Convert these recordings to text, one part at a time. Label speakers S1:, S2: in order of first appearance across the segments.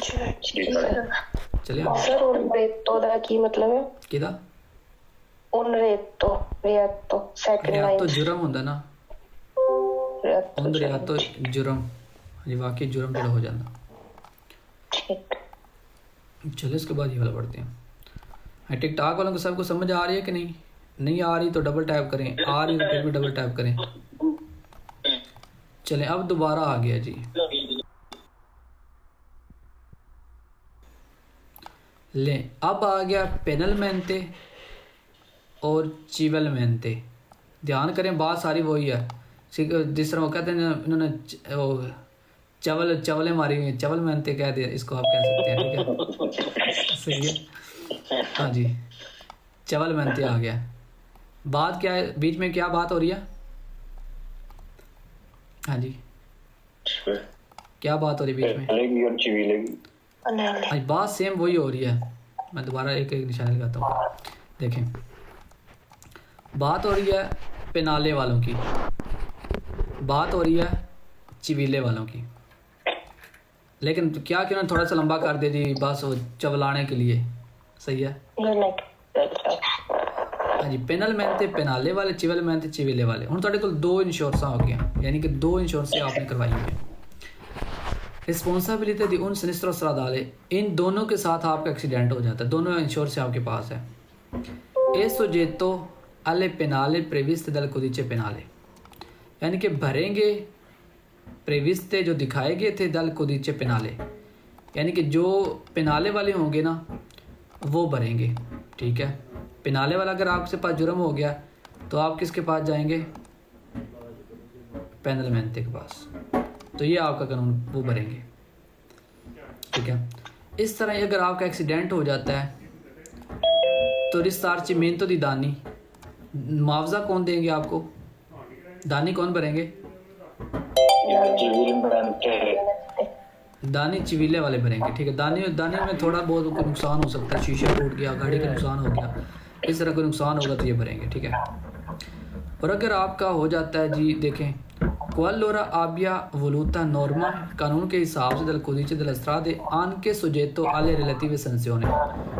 S1: चलिए
S2: सर उन रेतो दा की मतलब है
S1: किदा
S2: उन रेतो सेकंड
S1: रियात
S2: लाइन
S1: तो जुर्म होंदा ना उन रियात तो जुर्म जी वाकई जुर्म जड़ा हो जाता।
S2: ठीक
S1: चलो इसके बाद ये वाला पढ़ते हैं। टिकटॉक वालों को सबको समझ आ रही है कि नहीं? नहीं आ रही तो डबल टैप करें, आ रही तो फिर भी डबल टैप करें। चलें अब दोबारा आ गया जी। लें अब आ गया पेनलमेंटे और चिवलमेंटे। ध्यान करें बात सारी वही है जिस तरह वो कहते हैं इन्होंने वो चवलें मारी हुई हैं, चवलमेंटे कह दिया इसको आप कह सकते हैं। ठीक है सही है हाँ जी चवलमेंटे आ गया। बात क्या है बीच में क्या बात हो रही है? हाँ जी क्या बात हो रही है बीच में? आज बात सेम वही हो रही है। मैं दोबारा एक एक निशान लगाता हूँ। देखें बात हो रही है पेनाले वालों की, बात हो रही है चिवीले वालों की, लेकिन क्या क्यों ना थोड़ा सा लंबा कर दे जी बस वो चवलाने के लिए। सही है हाँ जी पेनल मैन थे पेनाले वाले, चिवल मैन थे चिवीले वाले। हूँ तुहाडे कोल दो इंश्योरेंस हो गया, यानी कि दो इंश्योरेंस आपने करवाई हुई है। रिस्पॉन्सिबिलिटी दी उन सिनिस्ट्रो स्ट्रादाले, इन दोनों के साथ आपका एक्सीडेंट हो जाता है, दोनों इंश्योरेंस आपके पास है। ए सोजेतो अले पेनाले प्रेविस्ते दल कोदिचे पेनाले, यानी कि भरेंगे प्रेविस्ते जो दिखाए गए थे दल कोदिचे पेनाले, यानी कि जो पेनाले वाले होंगे ना वो भरेंगे। ठीक है पेनाले वाला अगर आपके पास जुर्म हो गया तो आप किसके पास जाएंगे? पेनलमेंटे के पास। तो ये आपका कानून वो भरेंगे। ठीक है इस तरह अगर आपका एक्सीडेंट हो जाता है तो रिस्तारची मेहनत दी दानी, मुआवजा कौन देंगे आपको? दानी कौन भरेंगे? दानी चिवीले वाले भरेंगे। ठीक है दानी में थोड़ा बहुत कोई नुकसान हो सकता है, शीशा टूट गया, गाड़ी का नुकसान हो गया, इस तरह कोई नुकसान होगा तो ये भरेंगे। ठीक है और अगर आपका हो जाता है जी देखें क्वालोरा आबिया वलूता नॉर्मा, कानून के हिसाब से दल कोदीचे दल अस्त्रादे आन के सुजेतो आले रिलेटिव संस्योने,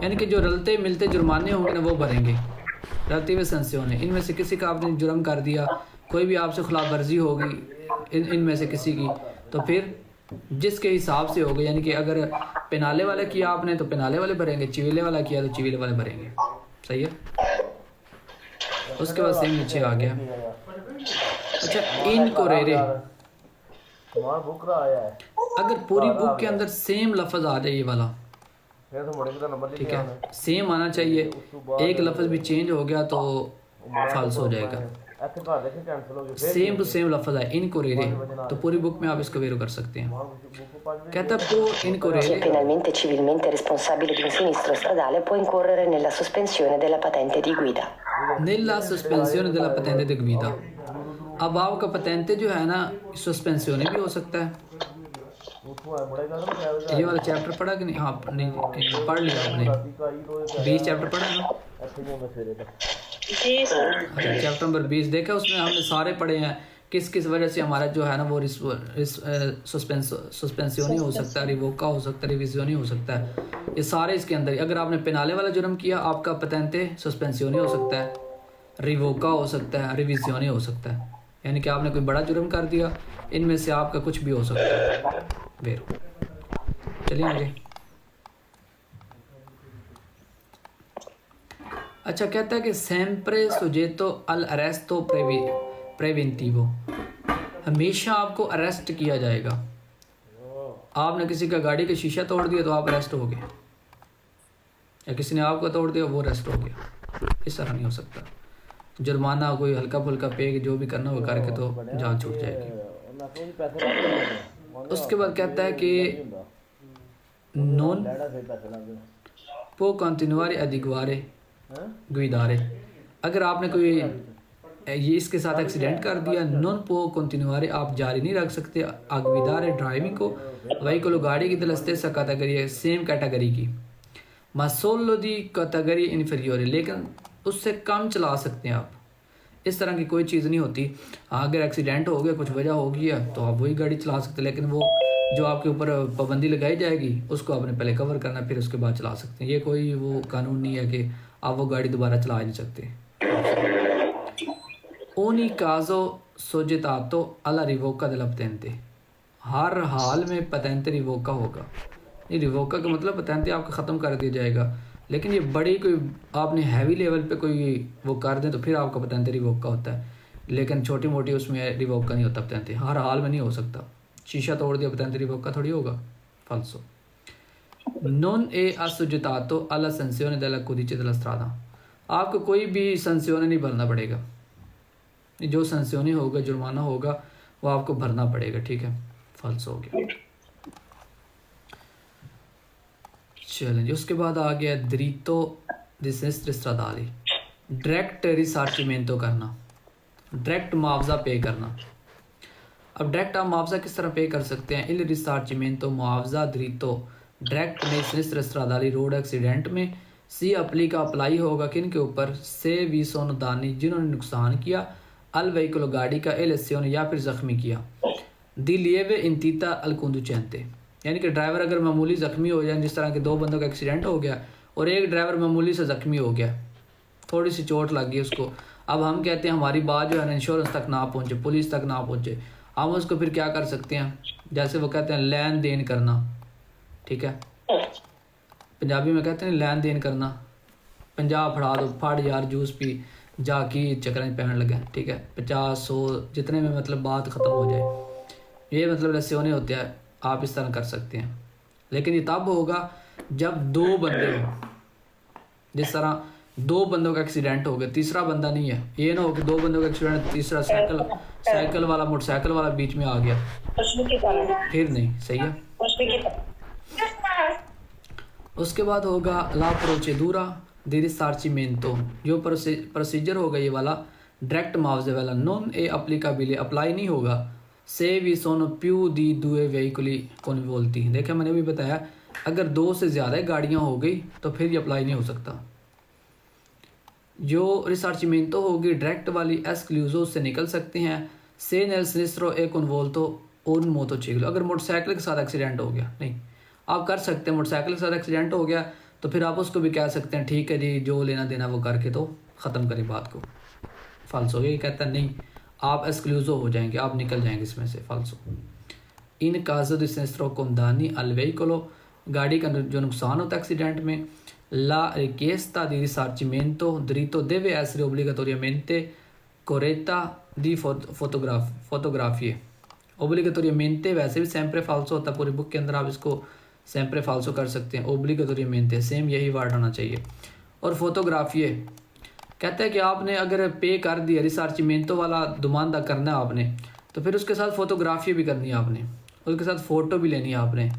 S1: यानी कि जो रलते मिलते जुर्माने होंगे ना वो भरेंगे। रिलेटिव संस्योने इनमें से किसी का आपने जुर्म कर दिया, कोई भी आपसे खिलाफ वर्जी होगी इनमें से किसी की, तो फिर जिसके हिसाब से होगा, यानी कि अगर पेनाले वाला किया आपने तो पेनाले वाले भरेंगे, चिवीले वाला किया तो चिवीले वाले भरेंगे। सही है उसके बाद सेम नीचे आ गया। अच्छा इनको रेरे अगर पूरी बुक के अंदर सेम लफ्ज़ आ जाए ये वाला, ठीक है सेम आना चाहिए, एक लफ्ज़ भी चेंज हो गया तो फाल्स हो जाएगा। सेम टू सेम लफ्ज़ है इनको रेरे, तो पूरी बुक में आप इसको वेरो कर सकते हैं। कहता है इनको रेरे
S2: penalmente e civilmente responsabile di un sinistro stradale può incorrere nella sospensione della patente di guida।
S1: nella sospensione della patente di guida, अब आपका पतेंते जो है ना सस्पेंसियोन भी हो सकता है। ये वाला चैप्टर पढ़ा कि नहीं? हाँ नहीं पढ़ लिया आपने, 20 चैप्टर पढ़ा ना? अच्छा चैप्टर नंबर 20 देखा, उसमें हमने सारे पढ़े हैं किस किस वजह से हमारा जो है ना वो सस्पेंसियोन हो सकता है, रिवोका हो सकता है, रिविजियोन हो सकता है, ये सारे इसके अंदर। अगर आपने पेनाले वाला जुर्म किया आपका पतेंते सस्पेंसियोन हो सकता है, रिवोका हो सकता है, रिविजियोन हो सकता है, यानी कि आपने कोई बड़ा जुर्म कर दिया, इनमें से आपका कुछ भी हो सकता है वेरो। चलिए आगे। अच्छा कहता है कि सेम्प्रे सुजेतो अल अरेस्टो प्रेवेंटिवो, हमेशा आपको अरेस्ट किया जाएगा। आपने किसी का गाड़ी का शीशा तोड़ दिया तो आप अरेस्ट हो गए, या किसी ने आपको तोड़ दिया वो अरेस्ट हो गया। इस तरह नहीं हो सकता। जुर्माना कोई हल्का फुल्का पे जो भी करना हो करके तो जान छूट जाएगी। उसके बाद कहता है कि नॉन पो कंटिन्यूआरे अधिगवारे गुइदारे, अगर आपने कोई ये इसके साथ एक्सीडेंट कर दिया, नॉन पो कंटिन्यूआरे आप जारी नहीं रख सकते अगविदारे ड्राइविंग को, वही को गाड़ी की दलस्ते सा कैटेगरी है सेम कैटेगरी की, मसोलो दी कैटेगरी इन्फीरियर, लेकिन उससे कम चला सकते हैं आप। इस तरह की कोई चीज़ नहीं होती। हाँ अगर एक्सीडेंट हो गया कुछ वजह हो गई है तो आप वही गाड़ी चला सकते हैं, लेकिन वो जो आपके ऊपर पाबंदी लगाई जाएगी उसको आपने पहले कवर करना, फिर उसके बाद चला सकते हैं। ये कोई वो कानून नहीं है कि आप वो गाड़ी दोबारा चला नहीं सकते। ओनी काजो सोजेतातो अला रिवोका दे ला patente, हर हाल में पतेंते रिवोका होगा। ये रिवोका का मतलब पतेंते आपका ख़त्म कर दिया जाएगा, लेकिन ये बड़ी कोई आपने हैवी लेवल पे कोई वो कर दें तो फिर आपका पतेंते रिवोका होता है, लेकिन छोटी मोटी उसमें रिवोका नहीं होता पतेंते, हर हाल में नहीं हो सकता। शीशा तोड़ दिया पतेंते रिवोका थोड़ी होगा, फाल्सो। नॉन ए असुजतातो अला संसियोने della codice della strada, आपको कोई भी संसियोने नहीं भरना पड़ेगा, जो संसियोने होगा जुर्माना होगा वो आपको भरना पड़ेगा, ठीक है, फाल्सो हो गया। चलें जी, उसके बाद आ गया diritto di sinistra stradali, direct रिसार्चिमेंटो करना, डायरेक्ट मुआवजा पे करना। अब डायरेक्ट आप मुआवजा किस तरह पे कर सकते हैं? इल रिसार्चिमेंटो मुआवजा diritto डायरेक्ट में sinistra stradali रोड एक्सीडेंट में सी अपली का अप्लाई होगा किन के ऊपर? से वी सोनो दानी, जिन्होंने नुकसान किया, अल वहीकुलो गाड़ी का, एल एसियोने या फिर ज़ख्मी किया, दी लिएवे इंतीता अल कुंदुचेंते, यानी कि ड्राइवर अगर मामूली ज़ख्मी हो जाए, जिस तरह के 2 बंदों का एक्सीडेंट हो गया और एक ड्राइवर मामूली से ज़ख्मी हो गया, थोड़ी सी चोट लग गई उसको, अब हम कहते हैं हमारी बात जो है ना इंश्योरेंस तक ना पहुँचे, पुलिस तक ना पहुँचे, हम उसको फिर क्या कर सकते हैं? जैसे वो कहते हैं लेन देन करना, ठीक है, पंजाबी में कहते हैं लेन देन करना, 50 फड़ा दो, फड़ यार जूस पी जा की चक्कर पहन लगे, ठीक है, 50-100 जितने में मतलब बात ख़त्म हो जाए, ये मतलब ऐसे होने होते हैं, आप इस तरह कर सकते हैं। लेकिन ये तब होगा जब 2 बंदे हो, जिस तरह 2 बंदों का एक्सीडेंट हो गया, तीसरा बंदा नहीं है, ये ना हो कि 2 बंदों का एक्सीडेंट, तीसरा साइकिल वाला मोटरसाइकिल वाला बीच में आ गया, फिर नहीं सही है। उसके बाद होगा ला प्रोचेदूरा दी रिसार्चिमेंटो, जो प्रोसीजर होगा ये वाला डायरेक्ट मुआवजे वाला, नॉन ए अप्लीकाबिले अप्लाई नहीं होगा, से वी सोनो प्यू दी दुए वेहिकुली कौन बोलती है। देखिए मैंने भी बताया अगर 2 से ज़्यादा गाड़ियाँ हो गई तो फिर ये अप्लाई नहीं हो सकता। जो रिसार्चिमेंटो होगी डायरेक्ट वाली एस्क्लूजो से निकल सकते हैं, से नेल सिनिस्ट्रो ए कॉन्वोल्टो उन मोटोचिकलो, अगर मोटरसाइकिल के साथ एक्सीडेंट हो गया नहीं, आप कर सकते हैं, मोटरसाइकिल के साथ एक्सीडेंट हो गया तो फिर आप उसको भी कह सकते हैं ठीक है जी, जो लेना देना वो करके तो ख़त्म करें बात को, फाल्सो। ये कहता है नहीं, आप एक्सक्लूसिव हो जाएंगे, आप निकल जाएंगे इसमें से, फाल्सो। इन काजो द सिनिस्ट्रो कोंदानी अल वेहिकुलो, गाड़ी का जो नुकसान होता है एक्सीडेंट में, ला रिchiesta di risarcimento diritto deve essere obbligatoriamente corretta di fotografie, ओब्लिगेटोरियमेंटे वैसे भी सेम्प्रे फाल्सो होता है, पूरी बुक के अंदर आप इसको सेम्प्रे फाल्सो कर सकते हैं, ओब्लिगेटोरियमेंटे सेम यही वर्ड होना चाहिए। और फोटोग्राफिए कहता है कि आपने अगर पे कर दिया, रिसार्चिमेंटो वाला दुमानदा करना है आपने, तो फिर उसके साथ फोटोग्राफी भी करनी है आपने, उसके साथ फ़ोटो भी लेनी है आपने।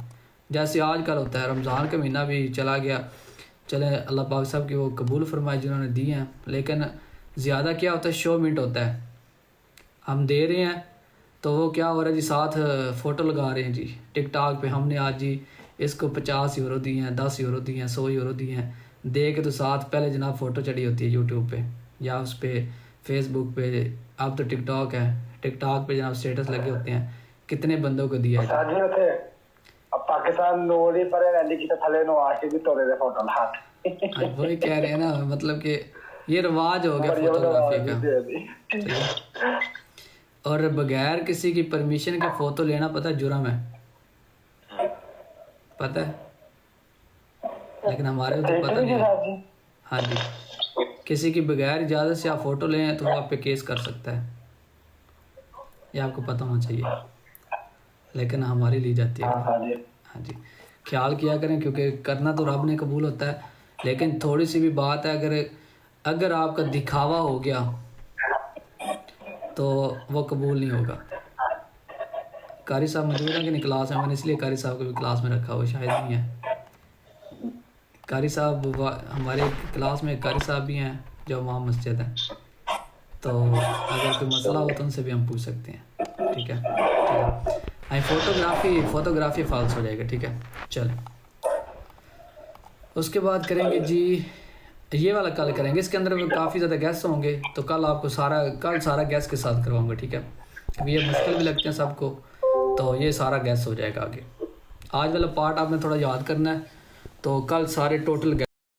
S1: जैसे आजकल होता है, रमज़ान का महीना भी चला गया, चले अल्लाह पाक साहब की वो कबूल फरमाए जिन्होंने दी हैं, लेकिन ज़्यादा क्या होता है, शो मिनट होता है, हम दे रहे हैं तो वो क्या हो रहा है जी, साथ फ़ोटो लगा रहे हैं जी टिकटॉक पे, हमने आज जी इसको 50 यूरो दिए हैं, 10 यूरो दिए हैं, 100 यूरो दिए हैं, दे के तो साथ पहले जनाब फ़ोटो चढ़ी होती है यूट्यूब पे या उस पर फेसबुक पे, अब तो टिकटॉक है, टिकटॉक पे जनाब स्टेटस लगे होते हैं, कितने बंदों को दिया है।
S3: पाकिस्तान
S1: वही कह रहे हैं ना, मतलब कि ये रिवाज हो गया फोटोग्राफी का, और बगैर किसी की परमिशन के फ़ोटो लेना पता है जुर्म है, पता है, लेकिन हमारे तो पता नहीं है। हाँ जी, किसी की बगैर इजाज़त से आप फ़ोटो लें तो वो आप पे केस कर सकता है, ये आपको पता होना चाहिए, लेकिन हमारी ली जाती है। हाँ जी, ख्याल किया करें, क्योंकि करना तो रब ने कबूल होता है, लेकिन थोड़ी सी भी बात है, अगर आपका दिखावा हो गया तो वो कबूल नहीं होगा। कारी साहब मौजूद है कि नहीं क्लास में? मैंने इसलिए कारी साहब को भी क्लास में रखा हुआ, शायद नहीं है कारी साहब, हमारे क्लास में कारी साहब भी हैं जो इमाम मस्जिद है, तो अगर कोई मसला हो तो उनसे भी हम पूछ सकते हैं, ठीक है। फोटोग्राफी फाल्स हो जाएगा, ठीक है। चल उसके बाद करेंगे जी, ये वाला कल करेंगे, इसके अंदर काफ़ी ज़्यादा गेस्ट होंगे, तो कल आपको सारा गैस के साथ करवाऊंगा, ठीक है। अभी ये मुश्किल भी लगते हैं सबको, तो ये सारा गैस हो जाएगा आगे। आज वाला पार्ट आपने थोड़ा याद करना है, तो कल सारे टोटल